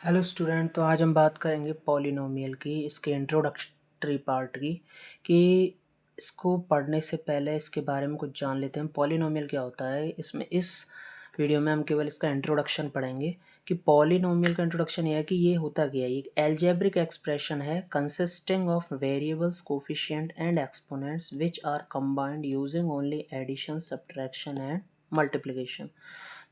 Hello student. तो आज हम बात करेंगे पॉलिनोमियल की, इसके इंट्रोडक्टरी पार्ट की। कि इसको पढ़ने से पहले इसके बारे में कुछ जान लेते हैं। पॉलिनोमियल क्या होता है। इसमें इस वीडियो में हम केवल इसका इंट्रोडक्शन पढ़ेंगे कि पॉलिनोमियल का इंट्रोडक्शन यह है कि ये होता क्या है। एक एल्जेब्रिक एक्सप्रेशन है consisting of variables, coefficient and exponents which are combined using only addition, subtraction and multiplication.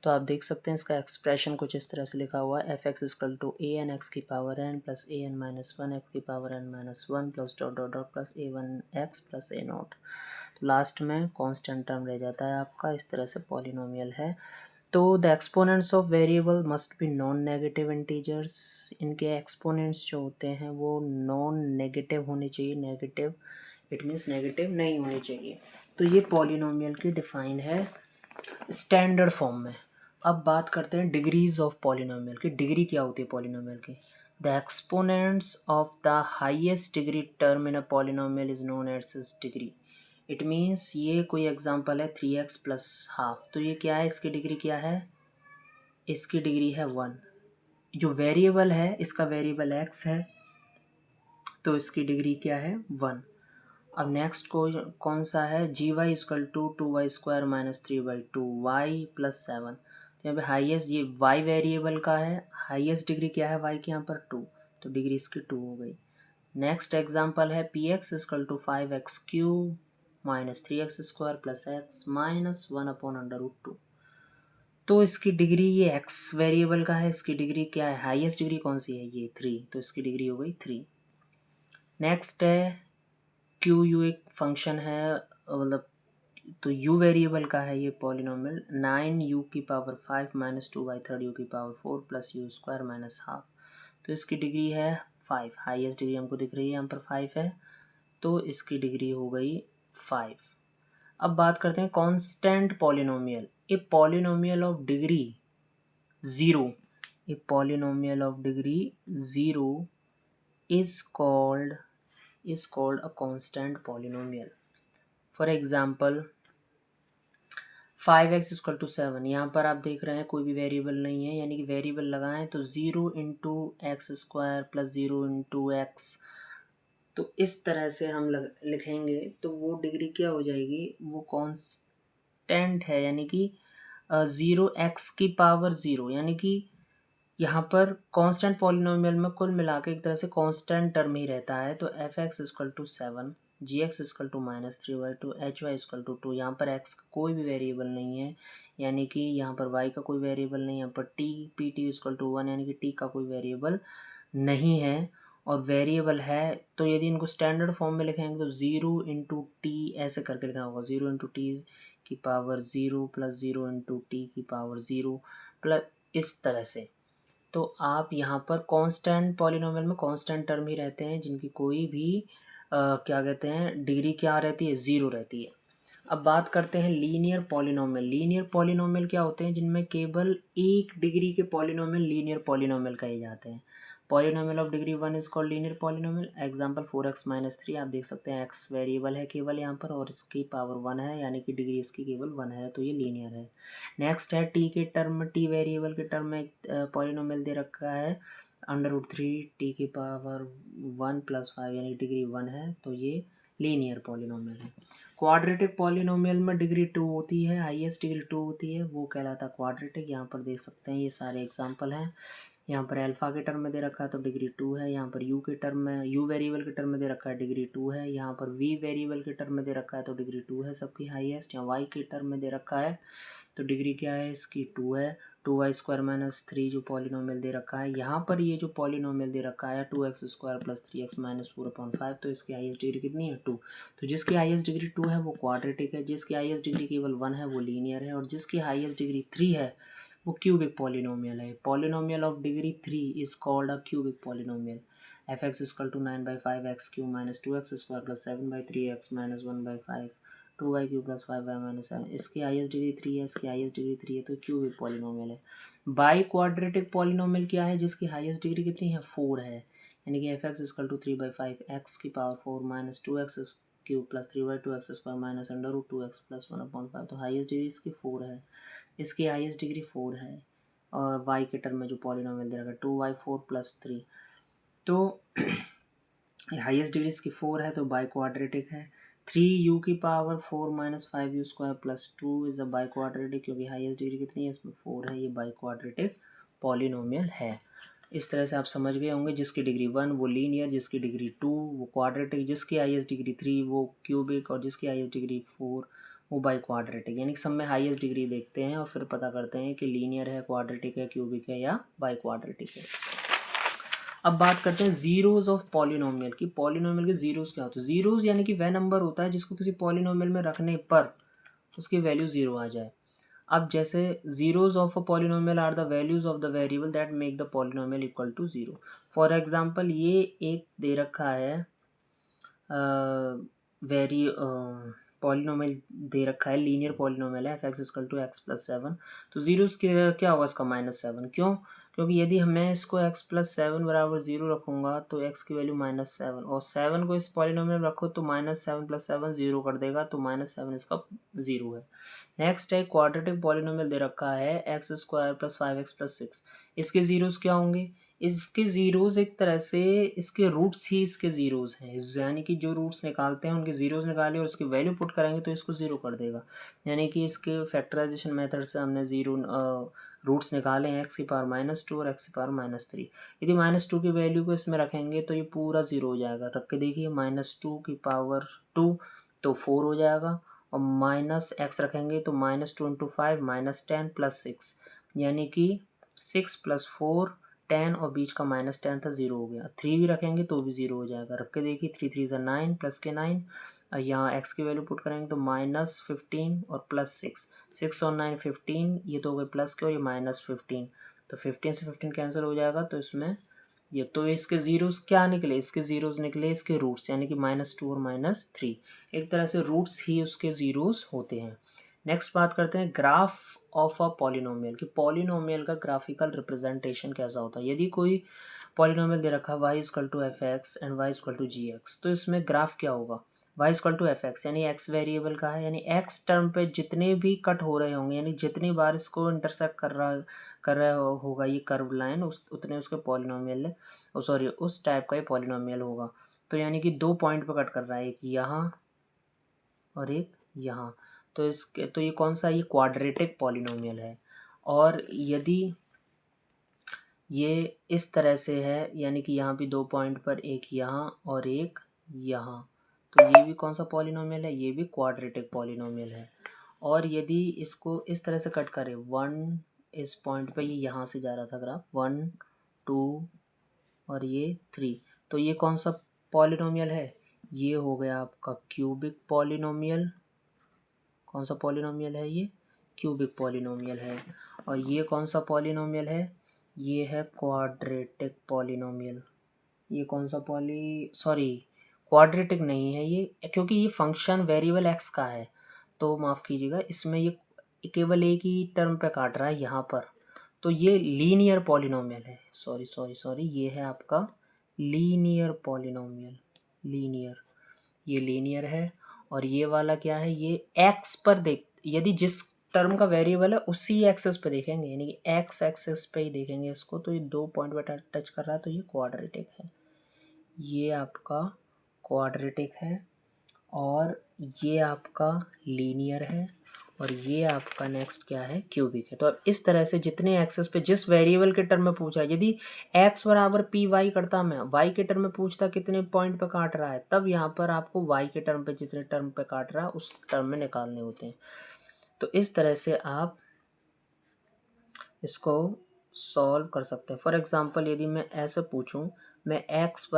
तो आप देख सकते हैं इसका एक्सप्रेशन कुछ इस तरह से लिखा हुआ है। F x is equal to A N X की power N plus A N minus one X की power N minus one plus dot dot dot plus A one X plus A naught. तो लास्ट में constant term रह जाता है आपका। इस तरह से पॉलिनोमियल है। तो the exponents of variable must be non negative integers. इनके एक्सपोनेंट्स जो होते हैं वो नॉन नेगेटिव होने चाहिए। नेगेटिव इट मीन्स नेगेटिव नहीं होने चाहिए। तो ये पॉलिनोमियल की डिफाइन है स्टैंडर्ड फॉर्म में। अब बात करते हैं डिग्रीज ऑफ पॉलिनोमियल की। डिग्री क्या होती है पॉलिनोमियल की। The exponents of the highest degree term in a polynomial is known as its degree. It means ये कोई एग्जांपल है 3x प्लस हाफ। तो ये क्या है, इसकी डिग्री क्या है, इसकी डिग्री है 1। जो वेरिएबल है इसका वेरिएबल x है तो इसकी डिग्री क्या है 1। अब नेक्स्ट कौन सा है, g y is equal to 2y² minus 3/2 y plus 7। तो यहाँ पे हाईएस्ट ये y वेरिएबल का है। हाईएस्ट डिग्री क्या है y की, यहाँ पर 2। तो डिग्री इसकी 2 हो गई। नेक्स्ट एग्जांपल है P X is equal to 5x³ minus 3x² plus x minus 1/√2। तो इसकी डिग्री ये x वेरिएबल का है। इसकी डिग्री क्या है, हाईएस्ट डिग्री कौन सी है, ये 3। तो इसकी डिग्री हो गई 3। नेक्स्ट है क्यू यू, एक फंक्शन है मतलब तो u वेरिएबल का है ये पॉलिनोमियल। 9u की पावर 5 माइनस 2/3 u की power 4 plus u² minus half. तो इसकी डिग्री है 5। हाईएस्ट डिग्री हमको दिख रही है यहाँ पर 5 है। तो इसकी डिग्री हो गई 5। अब बात करते हैं constant polynomial. A polynomial of degree 0, a polynomial of degree 0 is called a constant polynomial. For example 5x equal to 7। यहाँ पर आप देख रहे हैं कोई भी वेरिएबल नहीं है, यानी कि वेरिएबल लगाएं तो 0 × x² प्लस 0 × x। तो इस तरह से हम लिखेंगे तो वो डिग्री क्या हो जाएगी, वो कांस्टेंट है, यानी कि 0x की पावर 0। यानी कि यहाँ पर कांस्टेंट पॉलिनोमियल में कुल मिला के एक तरह से कांस्टेंट टर्म ही रहता है। तो f x is equal to 7, g x is equal to -3/2, h y is equal to 2। यहाँ पर एक्स का कोई भी वेरिएबल नहीं है, यानी कि यहाँ पर वाई का कोई वेरिएबल नहीं है। यहाँ पर t p t equal to 1, यानी कि टी का कोई वेरिएबल नहीं है। और वेरिएबल है तो यदि इनको स्टैंडर्ड फॉर्म में लिखेंगे तो 0 × t ऐसे करके लिखना होगा। 0 × t की पावर 0 प्लस 0 × t की पावर 0 प्लस इस तरह से। तो आप यहाँ पर कांस्टेंट पॉलिनोमियल में कांस्टेंट टर्म ही रहते हैं जिनकी कोई भी क्या कहते हैं डिग्री क्या रहती है, 0 रहती है। अब बात करते हैं लीनियर पॉलिनोमियल। लीनियर पॉलिनोमियल क्या होते हैं, जिनमें केवल एक डिग्री के पॉलिनोमियल लीनियर पॉलिनोमियल कहे जाते हैं। Polynomial of degree 1 is called linear polynomial. Example 4x-3। आप देख सकते हैं x वेरिएबल है केवल यहाँ पर और इसकी पावर 1 है, यानी कि डिग्री इसकी केवल 1 है, तो ये लीनियर है। नेक्स्ट है t के टर्म में, t वेरिएबल के टर्म में पॉलिनोमियल दे रखा है √3 t की पावर 1 प्लस 5, यानी डिग्री 1 है, तो ये लीनियर पॉलिनोमियल है। क्वाड्रेटिक पॉलिनोमियल में डिग्री 2 होती है, हाईएस्ट डिग्री 2 होती है, वो कहलाता है क्वाड्रेटिक। यहाँ पर देख सकते हैं ये सारे एग्जांपल हैं। यहाँ पर अल्फ़ा के टर्म में दे रखा है तो डिग्री 2 है। यहाँ पर यू के टर्म में, यू वेरिएबल के टर्म में दे रखा है डिग्री 2 है। यहाँ पर वी वेरिएबल के टर्म में दे रखा है तो डिग्री 2 है सबकी हाईएस्ट। यहाँ वाई के टर्म में दे रखा है तो डिग्री क्या है इसकी 2 है। 2y² माइनस 3 जो पॉलिनोमियल दे रखा है, यहाँ पर ये जो पॉलिनोमियल दे रखा है 2x² प्लस 3x माइनस 4/5, तो इसकी हाईएस्ट डिग्री कितनी है 2। तो जिसकी हाईएस्ट डिग्री 2 है वो क्वाड्रेटिक है, जिसकी हाईएस्ट डिग्री केवल 1 है वो लीनियर है, और जिसकी हाईएस्ट डिग्री 3 है वो क्यूबिक पॉलिनोमियल है। Polynomial of degree 3 is called a cubic polynomial. F x is equal to 9/5x³ minus 2x² plus 7/3x minus 1/5 2y³ plus 5y minus 7। इसकी हाईएस्ट डिग्री 3 है, इसकी हाईएस्ट डिग्री 3 है, तो क्यूबिक पॉलिनोमियल है। By quadratic polynomial क्या है, जिसकी highest degree कितनी है 4 है, यानी कि f x is equal to 3/5 x की power 4 minus 2x³ plus 3/2x² minus √2x plus 1/5। तो हाईएस्ट डिग्री इसकी 4 है, इसकी हाईएस्ट डिग्री 4 है। और y के टर्म में जो पॉलिनोमियल दे रखा है 2y4 + 3, तो हाईएस्ट डिग्री इसकी 4 है तो बाई क्वाड्रेटिक है। 3u⁴ - 5u² + 2 is a by quadratic, क्योंकि हाईएस्ट डिग्री कितनी है इसमें 4 है, ये बाई क्वाड्रेटिक पॉलिनोमियल है। इस तरह से आप समझ गए होंगे, जिसकी डिग्री 1 वो लीनियर, जिसकी डिग्री 2 वो क्वाड्रेटिक, जिसकी हाईएस्ट डिग्री 3 वो क्यूबिक, और जिसकी हाईएस्ट डिग्री 4 वो बाई क्वाड्रेटिक। यानी कि सब में हाईएस्ट डिग्री देखते हैं और फिर पता करते हैं कि लीनियर है, क्वाड्रेटिक है, क्यूबिक है या बाई क्वाड्रेटिक है। अब बात करते हैं जीरोज ऑफ पॉलिनोमियल की। पॉलिनोमियल के जीरोज क्या होते हैं? जीरोज यानी कि वह नंबर होता है जिसको किसी पॉलिनोमियल में रखने पर उसकी वैल्यू ज़ीरो आ जाए। अब जैसे zeros of a polynomial are the values of the variable that make the polynomial equal to zero. For example ये एक दे रखा है पॉलिनोमियल दे रखा है, लीनियर पॉलिनोमियल है f(x = x + 7), तो जीरोस क्या होगा इसका -7। क्यों? क्योंकि यदि मैं इसको x + 7 = 0 रखूँगा तो x की वैल्यू -7, और 7 को इस पॉलिनोमियल में रखो तो -7 + 7 0 कर देगा, तो -7 इसका 0 है। नेक्स्ट है क्वाड्रेटिक पॉलिनोमियल दे रखा है x² + 5x + 6। इसके जीरोस क्या होंगे? इसके ज़ीरोज़ एक तरह से इसके रूट्स ही इसके ज़ीरोज़ हैं, यानी कि जो रूट्स निकालते हैं उनके ज़ीरोज़ निकाले और उसकी वैल्यू पुट करेंगे तो इसको ज़ीरो कर देगा। यानी कि इसके फैक्टराइजेशन मेथड से हमने ज़ीरो रूट्स निकाले हैं x⁻² और x⁻³ यदि -2 की वैल्यू को इसमें रखेंगे तो ये पूरा ज़ीरो हो जाएगा। रख के देखिए, -2 तो 4 हो जाएगा, और -x रखेंगे तो -2 × 5 -10 + 6, यानी कि 6 + 4 10, और बीच का -10 था, 0 हो गया। 3 भी रखेंगे तो भी 0 हो जाएगा। रख के देखिए, 3 3 = 9 + के 9, यहाँ x की वैल्यू पुट करेंगे तो -15 और +6, 6 और 9 15, ये तो हो गए प्लस के और ये -15, तो 15 से 15 कैंसिल हो जाएगा, तो इसमें ये तो इसके ज़ीरोज़ क्या निकले? इसके ज़ीरोज़ निकले इसके रूट्स, यानी कि -2 और -3। एक तरह से रूट्स ही उसके ज़ीरोज़ होते हैं। नेक्स्ट बात करते हैं ग्राफ ऑफ अ पॉलिनोमियल कि पॉलिनोमियल का ग्राफिकल रिप्रेजेंटेशन कैसा होता है। यदि कोई पॉलिनोमियल दे रखा है y = f(x) and y = gx, तो इसमें ग्राफ क्या होगा? y = f(x) यानी x वेरिएबल का है, यानी x टर्म पे जितने भी कट हो रहे होंगे, यानी जितनी बार इसको इंटरसेक्ट कर रहा होगा ये कर्व लाइन, उतने उसके पॉलिनोमियल, सॉरी उस टाइप का ये पॉलिनोमियल होगा। तो यानी कि 2 पॉइंट पे कट कर रहा है, एक यहाँ और एक यहाँ, तो ये कौन सा? ये क्वाड्रेटिक पॉलिनोमियल है। और यदि ये इस तरह से है, यानी कि यहाँ भी 2 पॉइंट पर, एक यहाँ और एक यहाँ, तो ये भी कौन सा पॉलिनोमियल है? ये भी क्वाड्रेटिक पॉलिनोमियल है। और यदि इसको इस तरह से कट करें, 1 इस पॉइंट पे, ये यहाँ से जा रहा था ग्राफ, 1 2 और ये 3, तो ये कौन सा पॉलिनोमियल है? ये हो गया आपका क्यूबिक पॉलिनोमियल। कौन सा पॉलिनोमियल है? ये क्यूबिक पॉलिनोमियल है। और ये कौन सा पॉलिनोमियल है? ये है क्वाड्रेटिक पॉलिनोमियल। ये कौन सा क्वाड्रेटिक नहीं है ये, क्योंकि ये फंक्शन वेरिएबल एक्स का है, तो माफ़ कीजिएगा, इसमें ये केवल एक ही टर्म पे काट रहा है यहाँ पर, तो ये लीनियर पॉलिनोमियल है। सॉरी, ये है आपका लीनियर पॉलिनोमियल। ये लीनियर है। और ये वाला क्या है? ये एक्स पर यदि जिस टर्म का वेरिएबल है उसी एक्सेस पे देखेंगे, यानी कि एक्स एक्सेस पे ही देखेंगे इसको, तो ये 2 पॉइंट पे टच कर रहा है, तो ये क्वाड्रेटिक है। ये आपका क्वाड्रेटिक है, और ये आपका लीनियर है, और ये आपका नेक्स्ट क्या है? क्यूबिक है। तो अब इस तरह से जितने एक्सेस पे जिस वेरिएबल के टर्म में पूछा है, यदि x = py करता, मैं y के टर्म में पूछता कितने पॉइंट पे काट रहा है, तब यहाँ पर आपको y के टर्म पे जितने टर्म पे काट रहा है उस टर्म में निकालने होते हैं। तो इस तरह से आप इसको सॉल्व कर सकते हैं। फॉर एग्जांपल, यदि मैं ऐसे पूछूं, मैं x =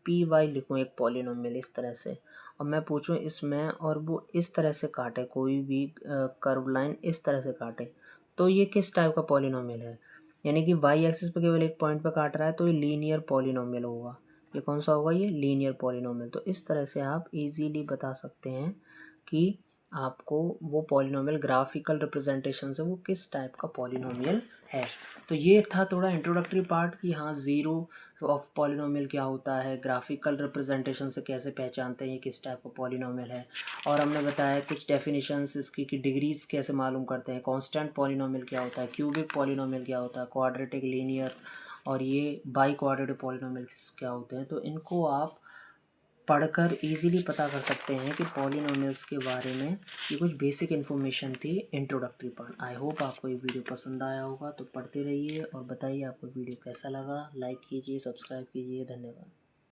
py लिखूं एक पॉलिनोमियल इस तरह से, और मैं पूछूं इसमें, और वो इस तरह से काटे, कोई भी कर्व लाइन इस तरह से काटे, तो ये किस टाइप का पॉलिनोमियल है? यानी कि y एक्सिस पे केवल एक पॉइंट पे काट रहा है, तो ये लीनियर पॉलिनोमियल होगा। ये कौन सा होगा? ये लीनियर पॉलिनोमियल। तो इस तरह से आप इजीली बता सकते हैं कि आपको वो पॉलिनोमियल ग्राफिकल रिप्रेजेंटेशन से वो किस टाइप का पॉलिनोमियल है। तो ये था थोड़ा इंट्रोडक्टरी पार्ट कि हाँ ज़ीरो ऑफ पॉलिनोमियल क्या होता है, ग्राफिकल रिप्रेजेंटेशन से कैसे पहचानते हैं ये किस टाइप का पॉलिनोमियल है, और हमने बताया कुछ डेफिनेशंस इसकी कि डिग्रीज कैसे मालूम करते हैं, कांस्टेंट पॉलिनोमियल क्या होता है, क्यूबिक पॉलिनोमियल क्या होता है, क्वाड्रेटिक, लीनियर, और ये बाई क्वाड्रेटिक पॉलिनोमियल्स क्या होते हैं। तो इनको आप पढ़कर इजीली पता कर सकते हैं कि पॉलिनोमियल्स के बारे में ये कुछ बेसिक इन्फॉर्मेशन थी इंट्रोडक्टरी पार्ट। आई होप आपको ये वीडियो पसंद आया होगा, तो पढ़ते रहिए और बताइए आपको वीडियो कैसा लगा। लाइक कीजिए, सब्सक्राइब कीजिए। धन्यवाद।